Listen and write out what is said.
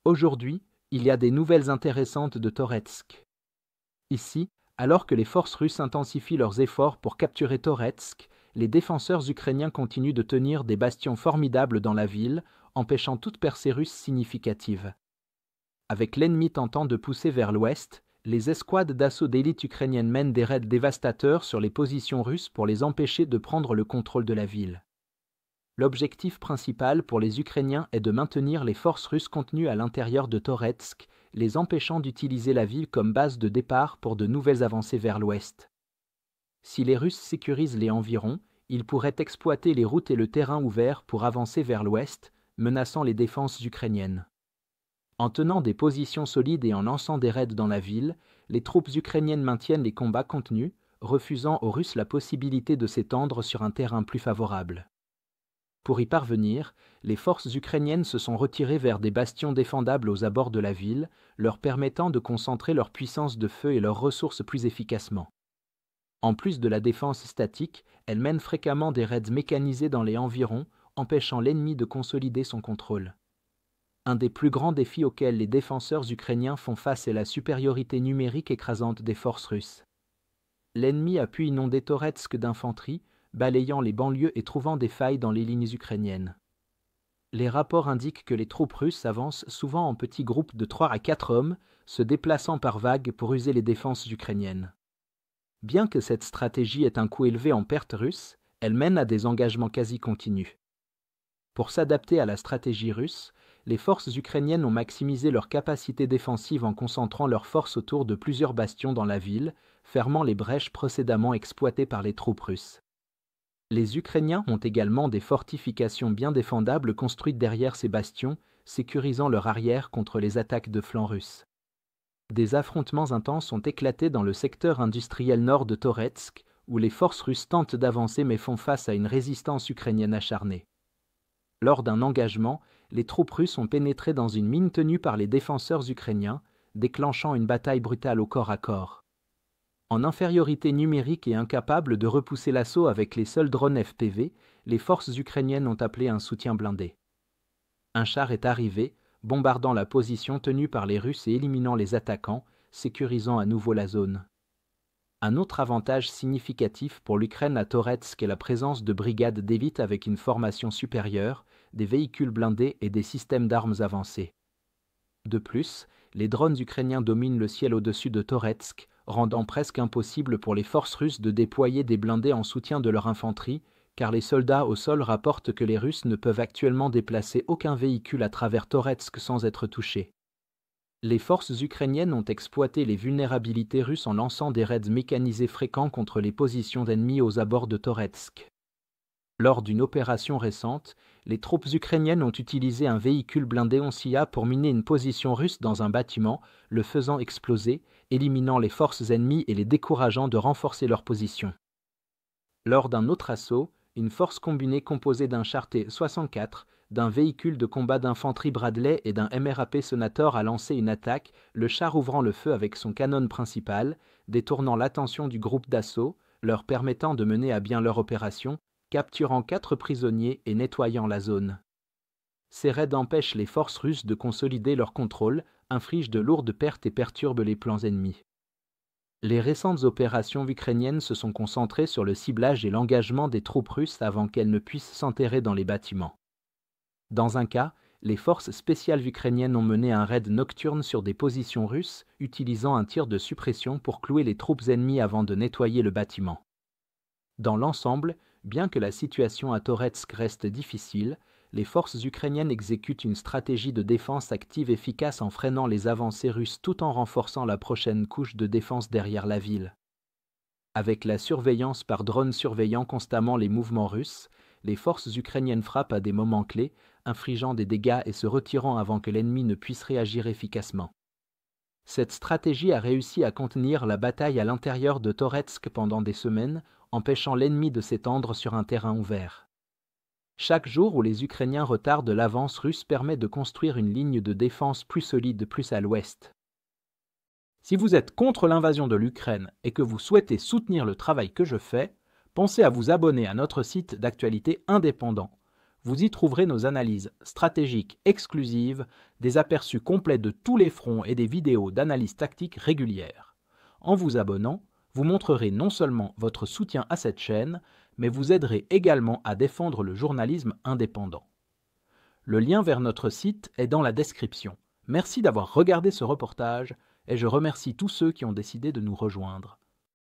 Aujourd'hui, il y a des nouvelles intéressantes de Toretsk. Ici, alors que les forces russes intensifient leurs efforts pour capturer Toretsk, les défenseurs ukrainiens continuent de tenir des bastions formidables dans la ville, empêchant toute percée russe significative. Avec l'ennemi tentant de pousser vers l'ouest, les escouades d'assaut d'élite ukrainiennes mènent des raids dévastateurs sur les positions russes pour les empêcher de prendre le contrôle de la ville. L'objectif principal pour les Ukrainiens est de maintenir les forces russes contenues à l'intérieur de Toretsk, les empêchant d'utiliser la ville comme base de départ pour de nouvelles avancées vers l'ouest. Si les Russes sécurisent les environs, ils pourraient exploiter les routes et le terrain ouvert pour avancer vers l'ouest, menaçant les défenses ukrainiennes. En tenant des positions solides et en lançant des raids dans la ville, les troupes ukrainiennes maintiennent les combats contenus, refusant aux Russes la possibilité de s'étendre sur un terrain plus favorable. Pour y parvenir, les forces ukrainiennes se sont retirées vers des bastions défendables aux abords de la ville, leur permettant de concentrer leur puissance de feu et leurs ressources plus efficacement. En plus de la défense statique, elles mènent fréquemment des raids mécanisés dans les environs, empêchant l'ennemi de consolider son contrôle. Un des plus grands défis auxquels les défenseurs ukrainiens font face est la supériorité numérique écrasante des forces russes. L'ennemi a pu inonder Toretsk d'infanterie, balayant les banlieues et trouvant des failles dans les lignes ukrainiennes. Les rapports indiquent que les troupes russes avancent souvent en petits groupes de 3 à 4 hommes, se déplaçant par vagues pour user les défenses ukrainiennes. Bien que cette stratégie ait un coût élevé en pertes russes, elle mène à des engagements quasi continus. Pour s'adapter à la stratégie russe, les forces ukrainiennes ont maximisé leur capacité défensive en concentrant leurs forces autour de plusieurs bastions dans la ville, fermant les brèches précédemment exploitées par les troupes russes. Les Ukrainiens ont également des fortifications bien défendables construites derrière ces bastions, sécurisant leur arrière contre les attaques de flanc russes. Des affrontements intenses ont éclaté dans le secteur industriel nord de Toretsk, où les forces russes tentent d'avancer mais font face à une résistance ukrainienne acharnée. Lors d'un engagement, les troupes russes ont pénétré dans une mine tenue par les défenseurs ukrainiens, déclenchant une bataille brutale au corps à corps. En infériorité numérique et incapables de repousser l'assaut avec les seuls drones FPV, les forces ukrainiennes ont appelé un soutien blindé. Un char est arrivé, bombardant la position tenue par les Russes et éliminant les attaquants, sécurisant à nouveau la zone. Un autre avantage significatif pour l'Ukraine à Toretsk est la présence de brigades d'élite avec une formation supérieure, des véhicules blindés et des systèmes d'armes avancés. De plus, les drones ukrainiens dominent le ciel au-dessus de Toretsk, rendant presque impossible pour les forces russes de déployer des blindés en soutien de leur infanterie, car les soldats au sol rapportent que les Russes ne peuvent actuellement déplacer aucun véhicule à travers Toretsk sans être touchés. Les forces ukrainiennes ont exploité les vulnérabilités russes en lançant des raids mécanisés fréquents contre les positions d'ennemis aux abords de Toretsk. Lors d'une opération récente, les troupes ukrainiennes ont utilisé un véhicule blindé Onsia pour miner une position russe dans un bâtiment, le faisant exploser, éliminant les forces ennemies et les décourageant de renforcer leur position. Lors d'un autre assaut, une force combinée composée d'un char T-64, d'un véhicule de combat d'infanterie Bradley et d'un MRAP Senator a lancé une attaque, le char ouvrant le feu avec son canon principal, détournant l'attention du groupe d'assaut, leur permettant de mener à bien leur opération, capturant 4 prisonniers et nettoyant la zone. Ces raids empêchent les forces russes de consolider leur contrôle, infligent de lourdes pertes et perturbent les plans ennemis. Les récentes opérations ukrainiennes se sont concentrées sur le ciblage et l'engagement des troupes russes avant qu'elles ne puissent s'enterrer dans les bâtiments. Dans un cas, les forces spéciales ukrainiennes ont mené un raid nocturne sur des positions russes, utilisant un tir de suppression pour clouer les troupes ennemies avant de nettoyer le bâtiment. Dans l'ensemble, bien que la situation à Toretsk reste difficile, les forces ukrainiennes exécutent une stratégie de défense active efficace en freinant les avancées russes tout en renforçant la prochaine couche de défense derrière la ville. Avec la surveillance par drones surveillant constamment les mouvements russes, les forces ukrainiennes frappent à des moments clés, infligeant des dégâts et se retirant avant que l'ennemi ne puisse réagir efficacement. Cette stratégie a réussi à contenir la bataille à l'intérieur de Toretsk pendant des semaines, empêchant l'ennemi de s'étendre sur un terrain ouvert. Chaque jour où les Ukrainiens retardent l'avance russe permet de construire une ligne de défense plus solide plus à l'ouest. Si vous êtes contre l'invasion de l'Ukraine et que vous souhaitez soutenir le travail que je fais, pensez à vous abonner à notre site d'actualité indépendant. Vous y trouverez nos analyses stratégiques exclusives, des aperçus complets de tous les fronts et des vidéos d'analyse tactique régulières. En vous abonnant, vous montrerez non seulement votre soutien à cette chaîne, mais vous aiderez également à défendre le journalisme indépendant. Le lien vers notre site est dans la description. Merci d'avoir regardé ce reportage et je remercie tous ceux qui ont décidé de nous rejoindre.